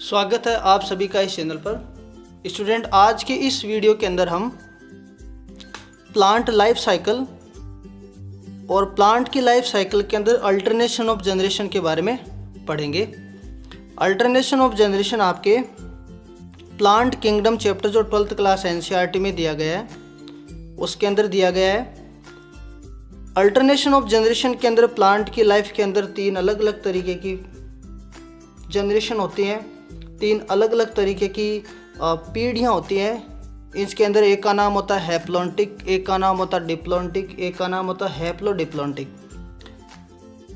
स्वागत है आप सभी का इस चैनल पर। स्टूडेंट, आज के इस वीडियो के अंदर हम प्लांट लाइफ साइकिल और प्लांट की लाइफ साइकिल के अंदर अल्टरनेशन ऑफ जनरेशन के बारे में पढ़ेंगे। अल्टरनेशन ऑफ जनरेशन आपके प्लांट किंगडम चैप्टर जो 12th क्लास एनसीईआरटी में दिया गया है उसके अंदर दिया गया है। अल्टरनेशन ऑफ जनरेशन के अंदर प्लांट की लाइफ के अंदर तीन अलग अलग तरीके की जनरेशन होती हैं, तीन अलग अलग तरीके की पीढ़ियाँ होती हैं। इसके अंदर एक का नाम होता है हैप्लॉन्टिक, एक का नाम होता है डिप्लॉन्टिक, एक का नाम होता है हैप्लोडिप्लॉन्टिक।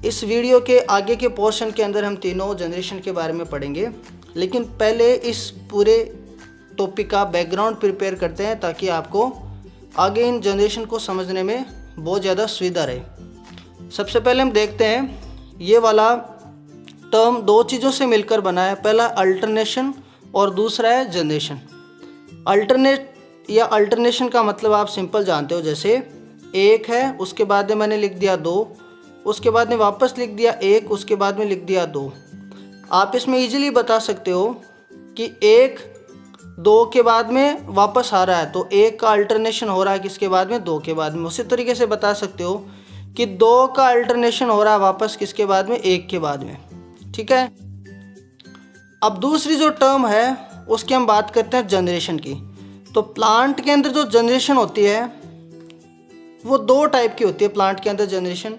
इस वीडियो के आगे के पोर्शन के अंदर हम तीनों जनरेशन के बारे में पढ़ेंगे, लेकिन पहले इस पूरे टॉपिक का बैकग्राउंड प्रिपेयर करते हैं ताकि आपको आगे इन जनरेशन को समझने में बहुत ज़्यादा सुविधा रहे। सबसे पहले हम देखते हैं ये वाला टर्म दो चीज़ों से मिलकर बना है। पहला अल्टरनेशन और दूसरा है जनरेशन। अल्टरनेट या अल्टरनेशन का मतलब आप सिंपल जानते हो, जैसे एक है उसके बाद में मैंने लिख दिया दो, उसके बाद में वापस लिख दिया एक, उसके बाद में लिख दिया दो। आप इसमें इजीली बता सकते हो कि एक दो के बाद में वापस आ रहा है तो एक का अल्टरनेशन हो रहा है किसके बाद में, दो के बाद में। उसी तरीके से बता सकते हो कि दो का अल्टरनेशन हो रहा है वापस किसके बाद में, एक के बाद में। ठीक है। अब दूसरी जो टर्म है उसकी हम बात करते हैं जनरेशन की। तो प्लांट के अंदर जो जनरेशन होती है वो दो टाइप की होती है। प्लांट के अंदर जनरेशन,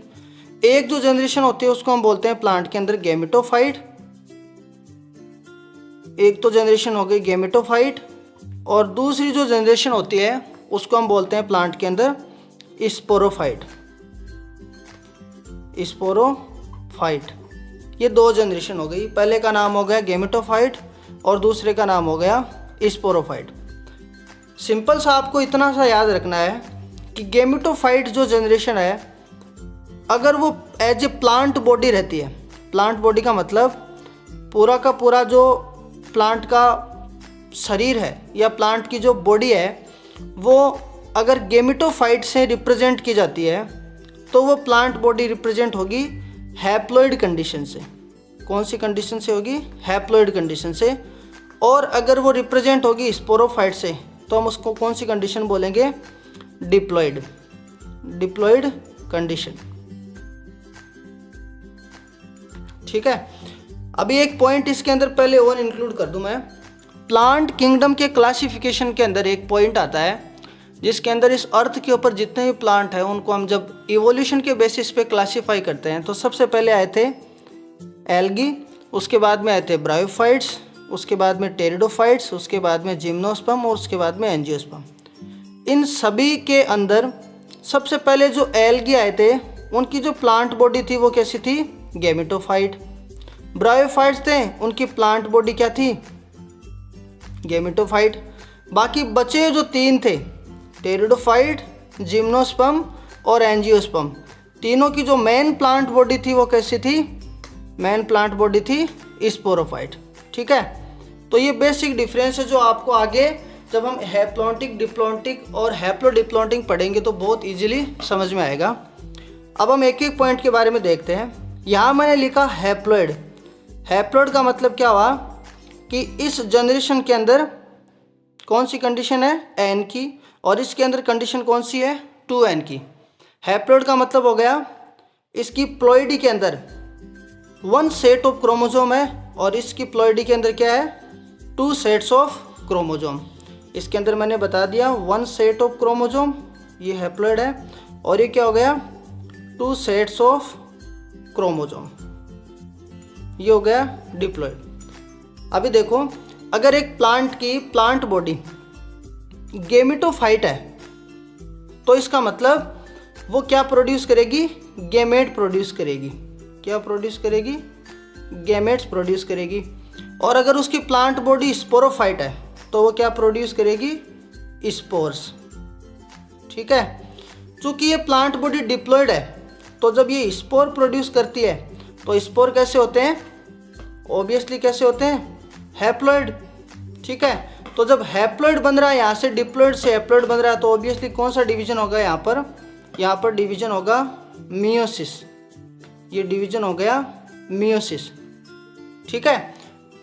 एक जो जनरेशन होती है उसको हम बोलते हैं प्लांट के अंदर गैमेटोफाइट, एक तो जनरेशन हो गई गैमेटोफाइट, और दूसरी जो जनरेशन होती है उसको हम बोलते हैं प्लांट के अंदर स्पोरोफाइट। स्पोरोफाइट, ये दो जनरेशन हो गई। पहले का नाम हो गया गैमेटोफाइट और दूसरे का नाम हो गया स्पोरोफाइट। सिंपल सा आपको इतना सा याद रखना है कि गैमेटोफाइट जो जनरेशन है अगर वो एज ए प्लांट बॉडी रहती है, प्लांट बॉडी का मतलब पूरा का पूरा जो प्लांट का शरीर है या प्लांट की जो बॉडी है वो अगर गैमेटोफाइट से रिप्रेजेंट की जाती है तो वो प्लांट बॉडी रिप्रेजेंट होगी हैप्लॉइड कंडीशन से। कौन सी कंडीशन से होगी, हैप्लॉइड कंडीशन से। और अगर वो रिप्रेजेंट होगी स्पोरोफाइट से तो हम उसको कौन सी कंडीशन बोलेंगे, डिप्लॉइड कंडीशन। ठीक है। अभी एक पॉइंट इसके अंदर पहले और इंक्लूड कर दूं मैं। प्लांट किंगडम के क्लासिफिकेशन के अंदर एक पॉइंट आता है जिसके अंदर इस अर्थ के ऊपर जितने भी प्लांट हैं उनको हम जब इवोल्यूशन के बेसिस पे क्लासीफाई करते हैं तो सबसे पहले आए थे एल्गी, उसके बाद में आए थे ब्रायोफाइट्स, उसके बाद में टेरिडोफाइट्स, उसके बाद में जिम्नोस्पर्म और उसके बाद में एंजियोस्पर्म। इन सभी के अंदर सबसे पहले जो एल्गी आए थे उनकी जो प्लांट बॉडी थी वो कैसी थी, गैमेटोफाइट। ब्रायोफाइट्स थे, उनकी प्लांट बॉडी क्या थी, गैमेटोफाइट। बाकी बचे जो तीन थे टेरिडोफाइट, जिम्नोस्पर्म और एंजियोस्पर्म, तीनों की जो मेन प्लांट बॉडी थी वो कैसी थी, मेन प्लांट बॉडी थी स्पोरोफाइट। ठीक है। तो ये बेसिक डिफरेंस है जो आपको आगे जब हम हैप्लॉन्टिक, डिप्लॉन्टिक और हैप्लोडिप्लॉन्टिक पढ़ेंगे तो बहुत इजीली समझ में आएगा। अब हम एक एक पॉइंट के बारे में देखते हैं। यहाँ मैंने लिखा हैप्लॉइड। हैप्लॉइड का मतलब क्या हुआ कि इस जनरेशन के अंदर कौन सी कंडीशन है, एन की, और इसके अंदर कंडीशन कौन सी है, 2n की। हैप्लॉइड का मतलब हो गया इसकी प्लॉइडी के अंदर 1 सेट ऑफ क्रोमोसोम है और इसकी प्लॉइडी के अंदर क्या है, 2 सेट्स ऑफ क्रोमोसोम। इसके अंदर मैंने बता दिया 1 सेट ऑफ क्रोमोसोम, ये हैप्लॉइड है, और ये क्या हो गया 2 सेट्स ऑफ क्रोमोसोम, ये हो गया डिप्लॉइड। अभी देखो अगर एक प्लांट की प्लांट बॉडी गैमेटोफाइट है तो इसका मतलब वो क्या प्रोड्यूस करेगी, गैमेट प्रोड्यूस करेगी। क्या प्रोड्यूस करेगी, गैमेट्स प्रोड्यूस करेगी। और अगर उसकी प्लांट बॉडी स्पोरोफाइट है तो वो क्या प्रोड्यूस करेगी, स्पोर्स। ठीक है। चूँकि ये प्लांट बॉडी डिप्लॉइड है तो जब ये स्पोर प्रोड्यूस करती है तो स्पोर कैसे होते हैं, ऑब्वियसली कैसे होते हैं, हैप्लॉइड। ठीक है। तो जब हैप्लॉइड बन रहा है, यहाँ से डिप्लॉइड से हैप्लॉइड बन रहा है, तो ऑब्वियसली कौन सा डिवीजन होगा, यहाँ पर डिवीजन होगा मियोसिस। ये डिवीजन हो गया मियोसिस। ठीक है।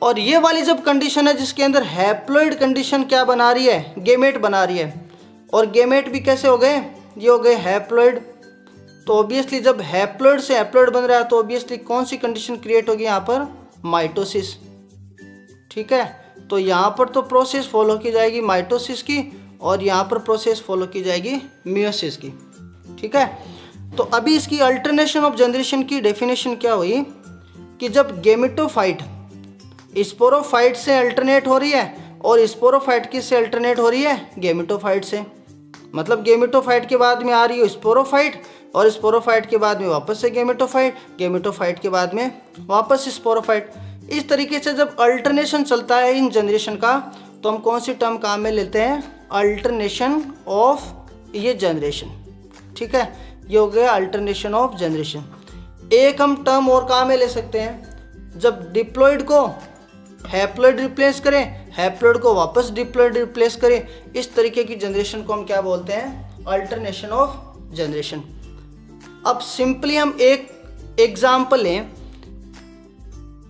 और ये वाली जब कंडीशन है जिसके अंदर हैप्लॉइड कंडीशन क्या बना रही है, गेमेट बना रही है, और गेमेट भी कैसे हो गए, ये हो गए हैप्लॉइड। तो ऑब्वियसली जब हैप्लॉइड से हैप्लॉइड बन रहा है तो ऑब्वियसली कौन सी कंडीशन क्रिएट होगी यहाँ पर, माइटोसिस। ठीक है, तो यहाँ पर तो प्रोसेस फॉलो की जाएगी माइटोसिस की, और यहाँ पर प्रोसेस फॉलो की जाएगी मियोसिस की। ठीक है, तो अभी इसकी अल्टरनेशन ऑफ जनरेशन की डेफिनेशन क्या हुई कि जब गेमेटोफाइट स्पोरोफाइट से अल्टरनेट हो रही है और स्पोरोफाइट किससे अल्टरनेट हो रही है, गेमेटोफाइट से। मतलब गेमेटोफाइट के बाद में आ रही है स्पोरोफाइट, और स्पोरोफाइट के बाद में वापस से गेमेटोफाइट, गेमेटोफाइट के बाद में वापस स्पोरोफाइट। इस तरीके से जब अल्टरनेशन चलता है इन जनरेशन का तो हम कौन सी टर्म काम में लेते हैं, अल्टरनेशन ऑफ ये जनरेशन। ठीक है, ये हो गया अल्टरनेशन ऑफ जनरेशन। एक हम टर्म और काम में ले सकते हैं, जब डिप्लॉयड को हैप्लॉइड रिप्लेस करें, हैप्लॉइड को वापस डिप्लॉयड रिप्लेस करें, इस तरीके की जनरेशन को हम क्या बोलते हैं, अल्टरनेशन ऑफ जनरेशन। अब सिंपली हम एक एग्जाम्पल लें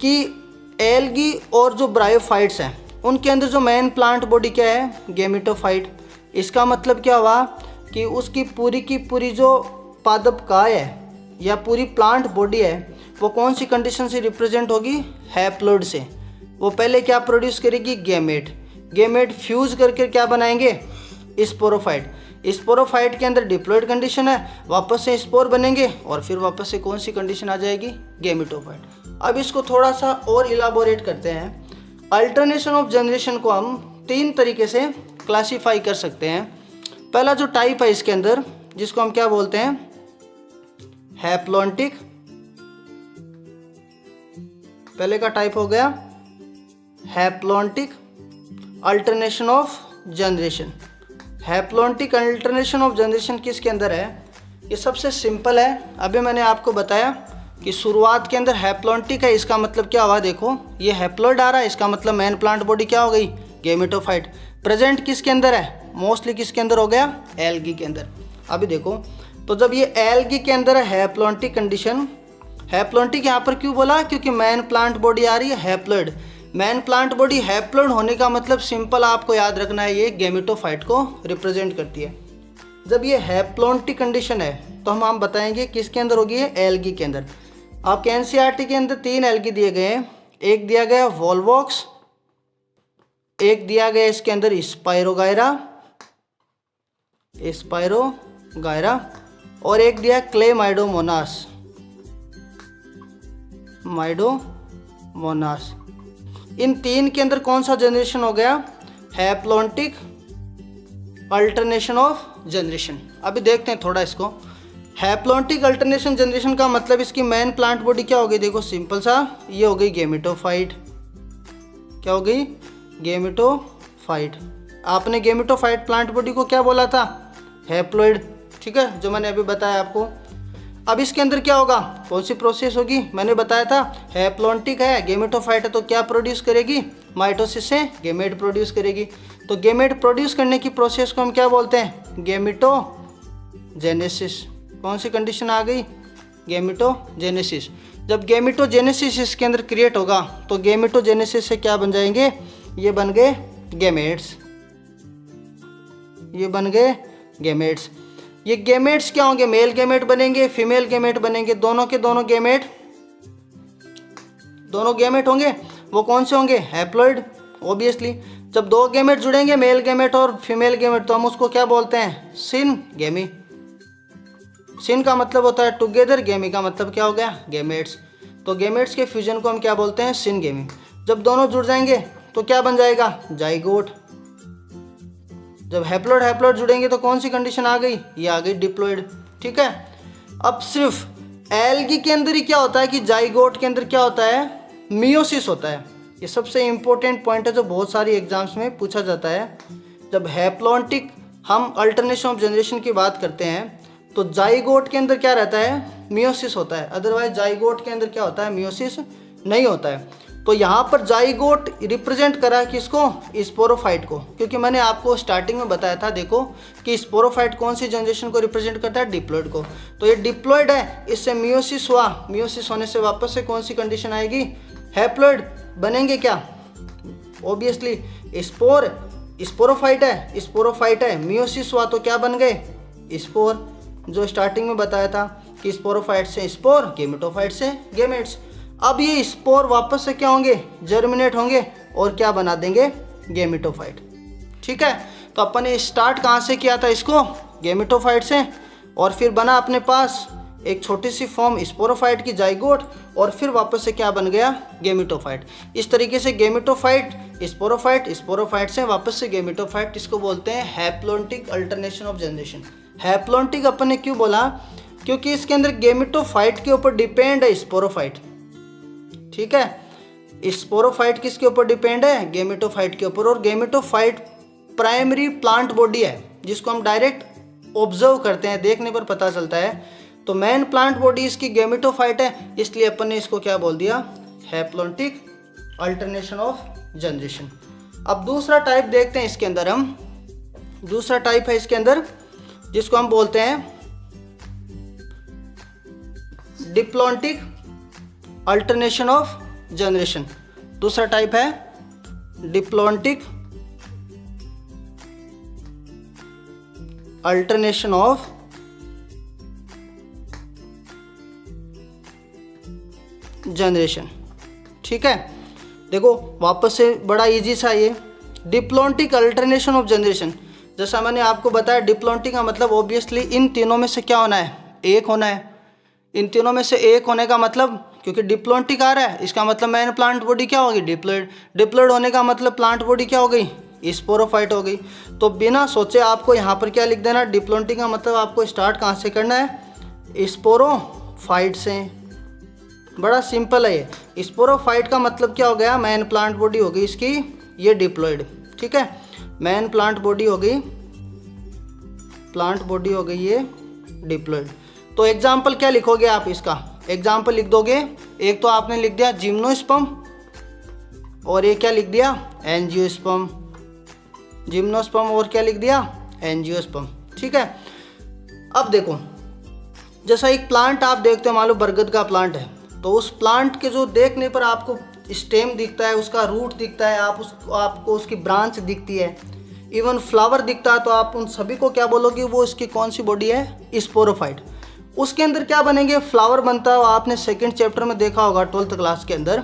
कि एल्गी और जो ब्रायोफाइट्स हैं उनके अंदर जो मेन प्लांट बॉडी क्या है, गेमेटोफाइट। इसका मतलब क्या हुआ कि उसकी पूरी की पूरी जो पादपकाय है या पूरी प्लांट बॉडी है वो कौन सी कंडीशन से रिप्रेजेंट होगी, हैप्लॉइड से। वो पहले क्या प्रोड्यूस करेगी, गेमेट। गेमेट फ्यूज करके क्या बनाएंगे, स्पोरोफाइट। स्पोरोफाइट के अंदर डिप्लॉयड कंडीशन है, वापस से स्पोर बनेंगे और फिर वापस से कौन सी कंडीशन आ जाएगी, गेमेटोफाइट। अब इसको थोड़ा सा और इलाबोरेट करते हैं। अल्टरनेशन ऑफ जनरेशन को हम 3 तरीके से क्लासीफाई कर सकते हैं। पहला जो टाइप है इसके अंदर, जिसको हम क्या बोलते हैं, हैप्लॉन्टिक। पहले का टाइप हो गया haplontic alternation of generation. Haplontic alternation of generation किसके अंदर है, ये सबसे सिंपल है। अभी मैंने आपको बताया कि शुरुआत के अंदर हैप्लॉन्टिक है, इसका मतलब क्या हुआ, देखो ये हैप्लॉइड आ रहा है, इसका मतलब मेन प्लांट बॉडी क्या हो गई, गेमेटोफाइट। प्रेजेंट किसके अंदर है, मोस्टली किसके अंदर हो गया, एल्गी के अंदर। अभी देखो, तो जब ये एल्गी के अंदर है हैप्लॉन्टिक कंडीशन, हैप्लॉन्टिक यहाँ पर क्यों बोला, क्योंकि मेन प्लांट बॉडी आ रही है haploid. Main plant body haploid होने का मतलब सिंपल आपको याद रखना है, ये गेमेटोफाइट को रिप्रेजेंट करती है। जब ये हैप्लॉन्टिक कंडीशन है तो हम बताएंगे किसके अंदर होगी, एल्गी के अंदर। आपके एनसीईआरटी के अंदर 3 एल्गी दिए गए हैं, एक दिया गया वोल्वॉक्स, एक दिया गया इसके अंदर स्पाइरोगायरा, और एक दिया क्लेमाइडोमोनास। इन 3 के अंदर कौन सा जनरेशन हो गया, हैप्लॉन्टिक अल्टरनेशन ऑफ जनरेशन। अभी देखते हैं थोड़ा इसको। हैप्लॉन्टिक अल्टरनेशन जनरेशन का मतलब इसकी मेन प्लांट बॉडी क्या हो गई, देखो सिंपल सा, ये हो गई गेमेटोफाइट। क्या हो गई, गेमेटोफाइट। आपने गेमेटोफाइट प्लांट बॉडी को क्या बोला था, हैप्लॉइड। ठीक है, जो मैंने अभी बताया आपको। अब इसके अंदर क्या होगा, कौन सी प्रोसेस होगी, मैंने बताया था हैप्लॉन्टिक है, गेमेटोफाइट है, तो क्या प्रोड्यूस करेगी, माइटोसिस से गेमेट प्रोड्यूस करेगी। तो गेमेट प्रोड्यूस करने की प्रोसेस को हम क्या बोलते हैं, गेमेटोजेनेसिस। कौन सी कंडीशन आ गई, गेमेटोजेनेसिस। जब गेमेटोजेनेसिस इसके अंदर क्रिएट होगा तो गेमेटोजेनेसिस से क्या बन जाएंगे, ये बन गए गेमेट्स। ये बन गए गेमेट्स। ये गेमेट्स क्या होंगे, मेल गेमेट बनेंगे, फीमेल गेमेट बनेंगे, दोनों के दोनों गेमेट होंगे। वो कौन से होंगे, हैप्लॉइड ऑब्वियसली। जब 2 गेमेट जुड़ेंगे, मेल गेमेट और फीमेल गेमेट, तो हम उसको क्या बोलते हैं, सिनगेमी। सिन का मतलब होता है टुगेदर, गेमी का मतलब क्या हो गया, गेमेट्स। तो गेमेट्स के फ्यूजन को हम क्या बोलते हैं, सिनगेमी। जब दोनों जुड़ जाएंगे तो क्या बन जाएगा, जाइगोट। जब हैप्लॉइड जुड़ेंगे तो कौन सी कंडीशन आ गई, ये आ गई डिप्लॉइड। ठीक है, अब सिर्फ एल्गी के अंदर ही क्या होता है कि जाइगोट के अंदर क्या होता है, मियोसिस होता है। ये सबसे इंपॉर्टेंट पॉइंट है जो बहुत सारी एग्जाम्स में पूछा जाता है। जब हैप्लॉन्टिक हम अल्टरनेशन ऑफ जनरेशन की बात करते हैं तो जाइगोट के अंदर क्या रहता है, मियोसिस होता है। अदरवाइज जाइगोट के अंदर क्या होता है, मियोसिस नहीं होता है। तो यहाँ पर जाइगोट रिप्रेजेंट करा किसको, स्पोरोफाइट को, क्योंकि मैंने आपको स्टार्टिंग में बताया था, देखो कि स्पोरोफाइट कौन सी जनरेशन को रिप्रेजेंट करता है, डिप्लॉइड को। तो ये डिप्लॉइड है, इससे मियोसिस हुआ, मियोसिस होने से वापस से कौन सी कंडीशन आएगी, हैप्लॉइड। बनेंगे क्या? ऑब्वियसली स्पोर, स्पोरोफाइट है, स्पोरोफाइट है, मियोसिस हुआ तो क्या बन गए? स्पोर। जो स्टार्टिंग में बताया था कि स्पोरोफाइट से स्पोर, गेमेटोफाइट से गेमेट्स। अब ये स्पोर वापस से क्या होंगे? जर्मिनेट होंगे और क्या बना देंगे? गेमेटोफाइट। ठीक है, तो अपन ने स्टार्ट कहाँ से किया था इसको? गेमेटोफाइट से, और फिर बना अपने पास एक छोटी सी फॉर्म स्पोरोफाइट की, जाइगोट, और फिर वापस से क्या बन गया? गेमेटोफाइट। इस तरीके से गेमेटोफाइट, स्पोरोफाइट, स्पोरोफाइट से वापस से गेमेटोफाइट, इसको बोलते हैं haplontic alternation of generation. Haplontic अपन ने क्यों बोला? क्योंकि इसके अंदर गेमेटोफाइट के ऊपर डिपेंड है स्पोरोफाइट। ठीक है, स्पोरोफाइट किसके ऊपर डिपेंड है? गेमेटोफाइट के ऊपर। और गेमेटोफाइट प्राइमरी प्लांट बॉडी है जिसको हम डायरेक्ट ऑब्जर्व करते हैं, देखने पर पता चलता है। तो मेन प्लांट बॉडी इसकी गेमेटोफाइट है, इसलिए अपन ने इसको क्या बोल दिया? Haplontic alternation of generation. अब दूसरा टाइप देखते हैं इसके अंदर हम। दूसरा टाइप है इसके अंदर जिसको हम बोलते हैं डिप्लॉन्टिक अल्टरनेशन ऑफ जनरेशन। दूसरा टाइप है डिप्लॉन्टिक अल्टरनेशन ऑफ जनरेशन। ठीक है, देखो वापस से बड़ा इजी सा ये डिप्लॉन्टिक अल्टरनेशन ऑफ जनरेशन। जैसा मैंने आपको बताया, डिप्लॉन्टिक का मतलब ऑब्वियसली इन तीनों में से क्या होना है? एक होना है। इन तीनों में से एक होने का मतलब, क्योंकि डिप्लॉन्टिक आ रहा है, इसका मतलब मेन प्लांट बॉडी क्या होगी? डिप्लॉइड। डिप्लॉइड होने का मतलब प्लांट बॉडी क्या हो गई? स्पोरोफाइट हो गई। तो बिना सोचे आपको यहाँ पर क्या लिख देना? डिप्लॉन्टिक का मतलब आपको स्टार्ट कहाँ से करना है? स्पोरोफाइट से। बड़ा सिंपल है ये। स्पोरोफाइट का मतलब क्या हो गया? मेन प्लांट बॉडी हो गई इसकी ये डिप्लॉइड। ठीक है, मेन प्लांट बॉडी हो गई, प्लांट बॉडी हो गई ये डिप्लॉइड। तो एग्जाम्पल क्या लिखोगे आप इसका? एग्जाम्पल लिख दोगे, एक तो आपने लिख दिया जिम्नोस्पर्म, और ये क्या लिख दिया? एंजियोस्पर्म। जिम्नोस्पर्म और क्या लिख दिया? एंजियोस्पर्म। ठीक है, अब देखो, जैसा एक प्लांट आप देखते हो, मान लो बरगद का प्लांट है, तो उस प्लांट के जो देखने पर आपको स्टेम दिखता है, उसका रूट दिखता है, आपको उसकी ब्रांच दिखती है, इवन फ्लावर दिखता है, तो आप उन सभी को क्या बोलोगे? वो इसकी कौन सी बॉडी है? स्पोरोफाइट। उसके अंदर क्या बनेंगे? फ्लावर बनता है। आपने सेकंड चैप्टर में देखा होगा 12th क्लास के अंदर।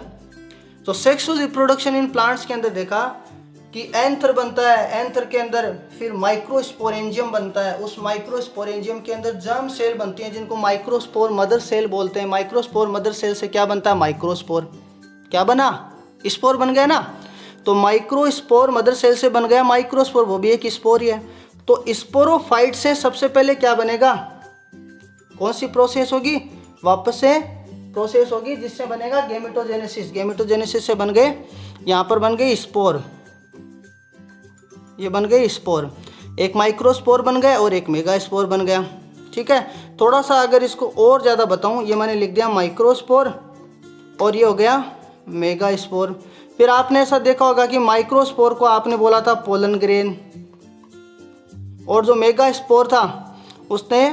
तो सेक्सुअल रिप्रोडक्शन इन प्लांट्स के अंदर देखा कि एंथर बनता है, एंथर के अंदर फिर माइक्रोस्पोरेंजियम बनता है, उस माइक्रोस्पोरेंजियम के अंदर जर्म सेल बनती हैं जिनको माइक्रोस्पोर मदर सेल बोलते हैं। माइक्रोस्पोर मदर सेल से क्या बनता है? माइक्रोस्पोर। क्या बना? स्पोर बन गया ना। तो माइक्रोस्पोर मदर सेल से बन गया माइक्रोस्पोर, वो भी एक स्पोर ही है। तो स्पोरोफाइट से सबसे पहले क्या बनेगा? कौन सी प्रोसेस होगी? वापस से प्रोसेस होगी जिससे बनेगा गेमेटोजेनेसिस। गेमेटोजेनेसिस से बन गए, यहाँ पर बन गए स्पोर, ये बन गए स्पोर। एक माइक्रोस्पोर बन गया और एक मेगा स्पोर बन गया। ठीक है, थोड़ा सा अगर इसको और ज़्यादा बताऊँ, ये मैंने लिख दिया माइक्रोस्पोर और ये हो गया मेगा स्पोर। फिर आपने ऐसा देखा होगा कि माइक्रोस्पोर को आपने बोला था पोलन ग्रेन, और जो मेगा स्पोर था उसने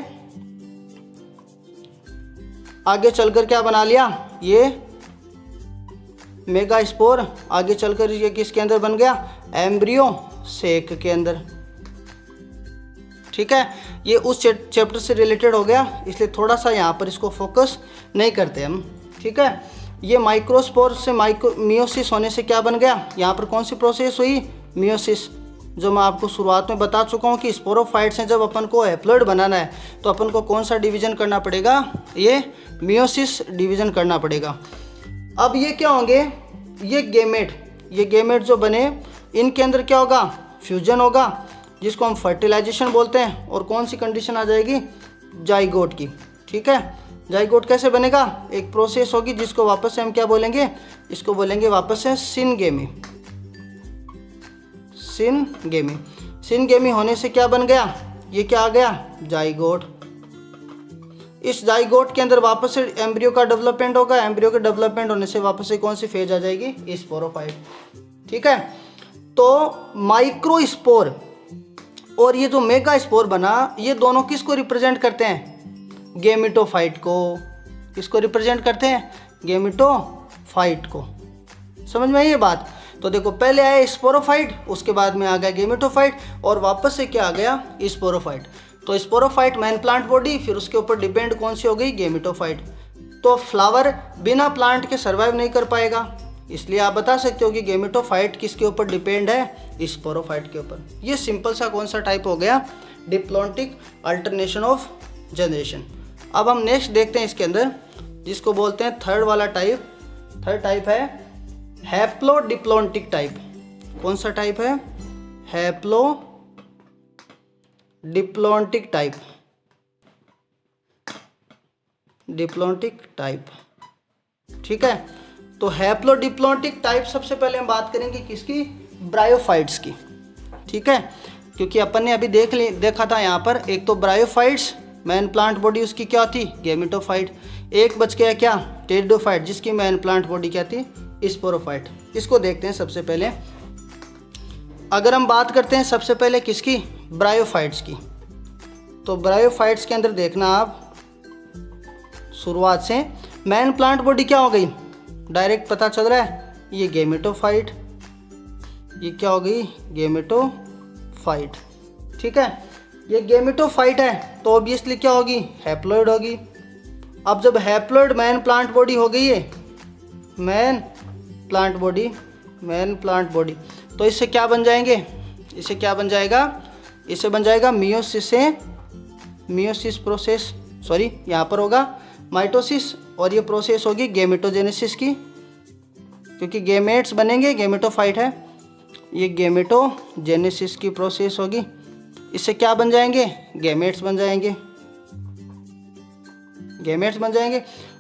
आगे चलकर क्या बना लिया? ये मेगा स्पोर आगे चलकर ये किसके अंदर बन गया? एम्ब्रियो सेक के अंदर। ठीक है, ये उस चैप्टर से रिलेटेड हो गया, इसलिए थोड़ा सा यहाँ पर इसको फोकस नहीं करते हम। ठीक है, ये माइक्रोस्पोर से मियोसिस होने से क्या बन गया? यहाँ पर कौन सी प्रोसेस हुई? मियोसिस। जो मैं आपको शुरुआत में बता चुका हूँ कि स्पोरोफाइट से जब अपन को हैप्लॉइड बनाना है तो अपन को कौन सा डिवीज़न करना पड़ेगा? ये मियोसिस डिवीज़न करना पड़ेगा। अब ये क्या होंगे? ये गेमेट जो बने, इनके अंदर क्या होगा? फ्यूजन होगा, जिसको हम फर्टिलाइजेशन बोलते हैं। और कौन सी कंडीशन आ जाएगी? जाइगोट की। ठीक है, जाइगोट कैसे बनेगा? एक प्रोसेस होगी जिसको वापस से हम क्या बोलेंगे? इसको बोलेंगे वापस से सिनगेमी। सिनगेमी होने से क्या बन गया? ये क्या आ गया? जाइगोट। इस जाइगोट के अंदर वापस से एम्ब्रियो का डेवलपमेंट होगा। एम्ब्रियो के डेवलपमेंट होने से वापस से कौन सी फेज आ जाएगी? स्पोरोफाइट। ठीक है, तो माइक्रोस्पोर और ये जो मेगा स्पोर बना, ये दोनों किसको रिप्रेजेंट करते हैं? गेमेटोफाइट को। किसको रिप्रेजेंट करते हैं? गेमेटोफाइट को। समझ में आई ये बात? तो देखो पहले आया स्पोरोफाइट, उसके बाद में आ गया गेमेटोफाइट और वापस से क्या आ गया स्पोरोफाइट। तो स्पोरोफाइट मैन प्लांट बॉडी, फिर उसके ऊपर डिपेंड कौन सी हो गई गेमेटोफाइट। तो फ्लावर बिना प्लांट के सर्वाइव नहीं कर पाएगा, इसलिए आप बता सकते हो कि गेमेटोफाइट किसके ऊपर डिपेंड है, स्पोरोफाइट के ऊपर। ये सिंपल सा कौन सा टाइप हो गया, डिप्लॉन्टिक अल्टरनेशन ऑफ जनरेशन। अब हम नेक्स्ट देखते हैं इसके अंदर, जिसको बोलते हैं थर्ड वाला टाइप। थर्ड टाइप है हैप्लोडिप्लॉन्टिक टाइप। कौन सा टाइप है, हैप्लोडिप्लॉन्टिक टाइप। डिप्लॉन्टिक टाइप, ठीक है। तो हैप्लोडिप्लॉन्टिक टाइप सबसे पहले हम बात करेंगे किसकी, ब्रायोफाइट्स की, ठीक है। क्योंकि अपन ने अभी देखा था यहाँ पर, एक तो ब्रायोफाइट्स मैन प्लांट बॉडी उसकी क्या थी, गेमेटोफाइट। एक बच गया क्या, टेरिडोफाइट, जिसकी मैन प्लांट बॉडी क्या थी, स्पोरोफाइट। इसको देखते हैं सबसे पहले। अगर हम बात करते हैं सबसे पहले किसकी, ब्रायोफाइट्स की, तो ब्रायोफाइट्स के अंदर देखना आप शुरुआत से मैन प्लांट बॉडी क्या हो गई, डायरेक्ट पता चल रहा है, ये गेमेटोफाइट, ये क्या हो गई, गेमेटोफाइट, ठीक है। ये गेमेटोफाइट है तो ऑब्वियसली क्या होगी, हैप्लॉइड होगी। अब जब हैप्लॉइड मैन प्लांट बॉडी हो गई है, मैन प्लांट बॉडी, तो इससे क्या बन जाएंगे, इससे क्या बन जाएगा, इससे बन जाएगा मियोसिस प्रोसेस, सॉरी यहाँ पर होगा माइटोसिस, और ये प्रोसेस होगी गेमेटोजेनेसिस की, क्योंकि गेमेट्स बनेंगे, गेमेटोफाइट है, ये गेमेटोजेनेसिस की प्रोसेस होगी। इससे क्या बन जाएंगे, गेमेट्स बन जाएंगे,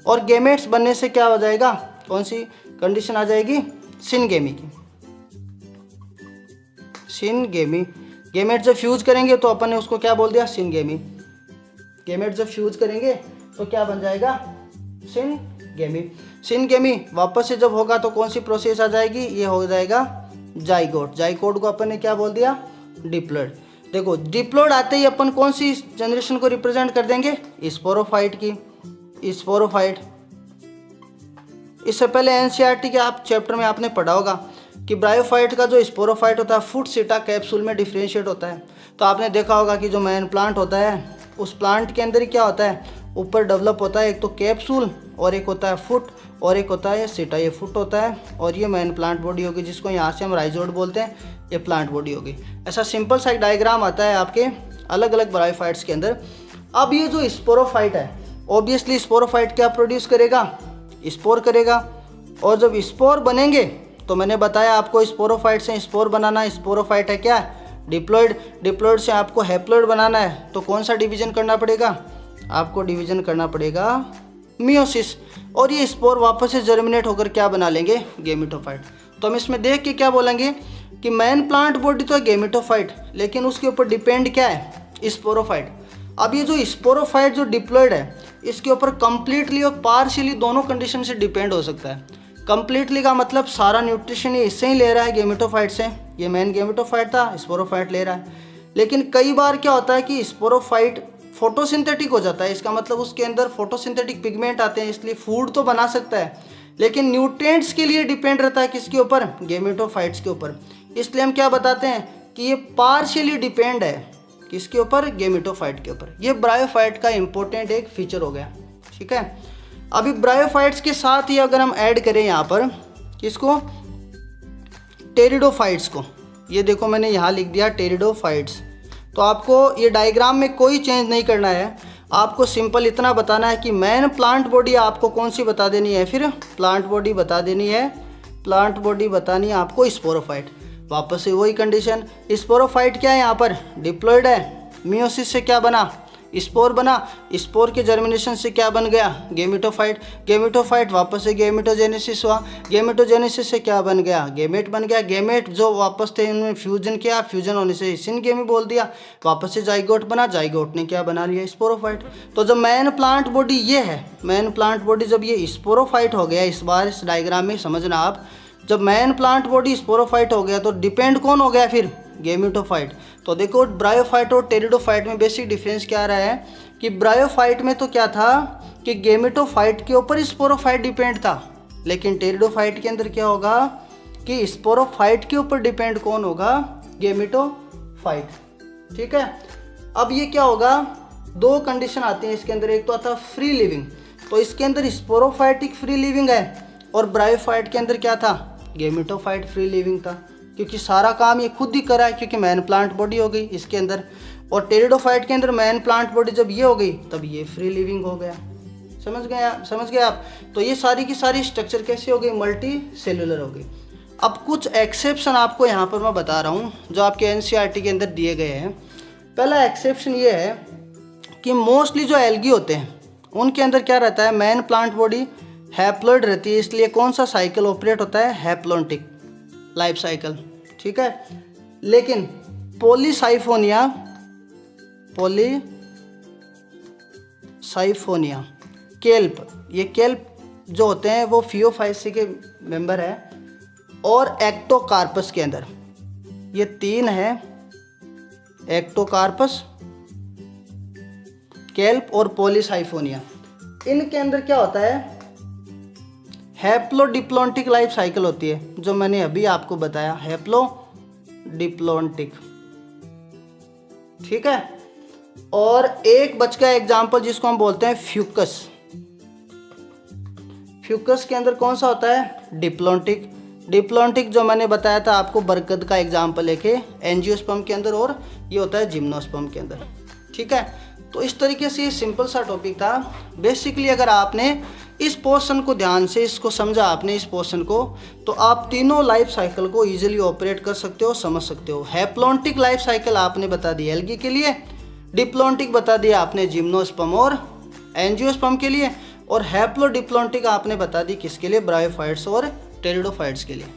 और गेमेट्स बनने से क्या हो जाएगा, कौन सी कंडीशन आ जाएगी, सिनगेमी की। सिनगेमी, गेमेट जब फ्यूज करेंगे तो अपन ने उसको क्या बोल दिया, सिनगेमी। गेमेट जब फ्यूज करेंगे तो क्या बन जाएगा, सिनगेमी वापस से जब होगा तो कौन सी प्रोसेस आ जाएगी, ये हो जाएगा जाइगोट। जाइगोट को अपन ने क्या बोल दिया, डिप्लॉइड। देखो डिप्लॉइड आते ही अपन कौन सी जनरेशन को रिप्रेजेंट कर देंगे, स्पोरोफाइट की, स्पोरोफाइट। इससे पहले एनसीईआरटी के आप चैप्टर में आपने पढ़ा होगा कि ब्रायोफाइट का जो स्पोरोफाइट होता है फुट सीटा कैप्सूल में डिफ्रेंशिएट होता है। तो आपने देखा होगा कि जो मैन प्लांट होता है उस प्लांट के अंदर ही क्या होता है, ऊपर डेवलप होता है एक तो कैप्सूल, और एक होता है फुट, और एक होता है सीटा। ये फुट होता है और ये मैन प्लांट बॉडी होगी, जिसको यहाँ से हम राइजोड बोलते हैं, ये प्लांट बॉडी होगी। ऐसा सिंपल सा एक डायग्राम आता है आपके अलग अलग ब्रायोफाइट्स के अंदर। अब ये जो स्पोरोफाइट है, ऑब्वियसली स्पोरोफाइट क्या प्रोड्यूस करेगा, स्पोर करेगा, और जब स्पोर बनेंगे तो मैंने बताया आपको स्पोरोफाइट से स्पोर बनाना, स्पोरोफाइट है क्या, डिप्लॉइड। डिप्लॉइड से आपको हैप्लॉइड बनाना है तो कौन सा डिवीजन करना पड़ेगा, आपको डिवीजन करना पड़ेगा मियोसिस, और ये स्पोर वापस से जर्मिनेट होकर क्या बना लेंगे, गेमेटोफाइट। तो हम इसमें देख के क्या बोलेंगे कि मैन प्लांट बॉडी तो है गेमेटोफाइट, लेकिन उसके ऊपर डिपेंड क्या है, स्पोरोफाइट। अब ये जो स्पोरोफाइट जो डिप्लॉइड है, इसके ऊपर कंप्लीटली और पार्शियली दोनों कंडीशन से डिपेंड हो सकता है। कंप्लीटली का मतलब सारा न्यूट्रिशन ये इससे ही ले रहा है, गेमेटोफाइट से। ये मैन गेमेटोफाइट था, स्पोरोफाइट ले रहा है। लेकिन कई बार क्या होता है कि स्पोरोफाइट फोटोसिंथेटिक हो जाता है, इसका मतलब उसके अंदर फोटोसिंथेटिक पिगमेंट आते हैं, इसलिए फूड तो बना सकता है, लेकिन न्यूट्रिएंट्स के लिए डिपेंड रहता है किसके ऊपर, गेमेटोफाइट्स के ऊपर। इसलिए हम क्या बताते हैं कि ये पार्शियली डिपेंड है किसके ऊपर, गेमेटोफाइट के ऊपर। ये ब्रायोफाइट का इंपॉर्टेंट एक फीचर हो गया, ठीक है। अभी ब्रायोफाइट्स के साथ ही अगर हम ऐड करें यहाँ पर किसको, टेरिडोफाइट्स को, ये देखो मैंने यहाँ लिख दिया टेरिडोफाइट्स। तो आपको ये डायग्राम में कोई चेंज नहीं करना है, आपको सिंपल इतना बताना है कि मैन प्लांट बॉडी आपको कौन सी बता देनी है, फिर प्लांट बॉडी बता देनी है, प्लांट बॉडी बतानी है आपको स्पोरोफाइट। वापस से वही कंडीशन, स्पोरोफाइट क्या है यहाँ पर, डिप्लॉइड है, मियोसिस से क्या बना, स्पोर बना, स्पोर के जर्मिनेशन से क्या बन गया, गेमेटोफाइट। गेमेटोफाइट वापस से गेमेटोजेनेसिस हुआ, गेमेटोजेनेसिस से क्या बन गया, गेमेट बन गया। गेमेट जो वापस थे उन्होंने फ्यूजन किया, फ्यूजन होने से सिनगेमी बोल दिया, वापस से जाइगोट बना, जाइगोट ने क्या बना लिया, स्पोरोफाइट। तो जब मैन प्लांट बॉडी ये है, मैन प्लांट बॉडी जब ये स्पोरोफाइट हो गया, इस बार इस डायग्राम में समझना आप, जब मैन प्लांट बॉडी स्पोरोफाइट हो गया तो डिपेंड कौन हो गया फिर, गेमेटोफाइट। तो देखो ब्रायोफाइट और टेरिडोफाइट में बेसिक डिफरेंस क्या रहा है कि ब्रायोफाइट में तो क्या था कि गेमेटोफाइट के ऊपर स्पोरोफाइट डिपेंड था, लेकिन टेरिडोफाइट के अंदर क्या होगा कि स्पोरोफाइट के ऊपर डिपेंड कौन होगा, गेमेटोफाइट। ठीक है, अब ये क्या होगा, दो कंडीशन आती हैं इसके अंदर, एक तो आता है फ्री लिविंग, तो इसके अंदर स्पोरोफाइटिक फ्री लिविंग है, और ब्रायोफाइट के अंदर क्या था, गेमेटोफाइट फ्री लिविंग था, क्योंकि सारा काम ये खुद ही करा है, क्योंकि मैन प्लांट बॉडी हो गई इसके अंदर, और टेरिडोफाइट के अंदर मैन प्लांट बॉडी जब ये हो गई तब ये फ्री लिविंग हो गया। समझ गए आप। तो ये सारी की सारी स्ट्रक्चर कैसी हो गई, मल्टी सेलुलर हो गई। अब कुछ एक्सेप्शन आपको यहाँ पर मैं बता रहा हूँ जो आपके एनसीईआरटी के अंदर दिए गए हैं। पहला एक्सेप्शन ये है कि मोस्टली जो एल्गी होते हैं उनके अंदर क्या रहता है, मैन प्लांट बॉडी हैप्लॉइड रहती है, इसलिए कौन सा साइकिल ऑपरेट होता है, हैप्लॉन्टिक लाइफ साइकिल। ठीक है, लेकिन पॉलीसाइफोनिया केल्प, ये केल्प जो होते हैं वो फियोफाइसी के मेंबर है, और एक्टोकार्पस के अंदर ये तीन है, एक्टोकार्पस, केल्प और पॉलीसाइफोनिया। इनके अंदर क्या होता है, हैप्लोडिप्लॉन्टिक लाइफ साइकिल होती है, जो मैंने अभी आपको बताया, हैप्लोडिप्लॉन्टिक। ठीक है, और एक बच गया एग्जाम्पल जिसको हम बोलते हैं फ्यूकस। फ्यूकस के अंदर कौन सा होता है, डिप्लॉन्टिक जो मैंने बताया था आपको, बरगद का एग्जाम्पल लेके, एंजियोस्पर्म के अंदर, और ये होता है जिम्नोस्पर्म के अंदर। ठीक है, तो इस तरीके से ये सिंपल सा टॉपिक था। बेसिकली अगर आपने इस पोर्शन को ध्यान से इसको समझा, आपने इस पोर्शन को, तो आप तीनों लाइफ साइकिल को इजीली ऑपरेट कर सकते हो, समझ सकते हो। हैप्लॉन्टिक लाइफ साइकिल आपने बता दी एल्गी के लिए, डिप्लॉन्टिक बता दिया आपने जिम्नोस्पर्म और एंजियोस्पर्म के लिए, और हैप्लोडिप्लॉन्टिक आपने बता दी किसके लिए, ब्रायोफाइट्स और टेरिडोफाइट्स के लिए।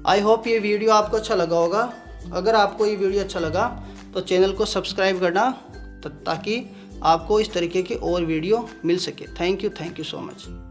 आई होप ये वीडियो आपको अच्छा लगा होगा। अगर आपको ये वीडियो अच्छा लगा तो चैनल को सब्सक्राइब करना, ताकि आपको इस तरीके के और वीडियो मिल सके। Thank you so much.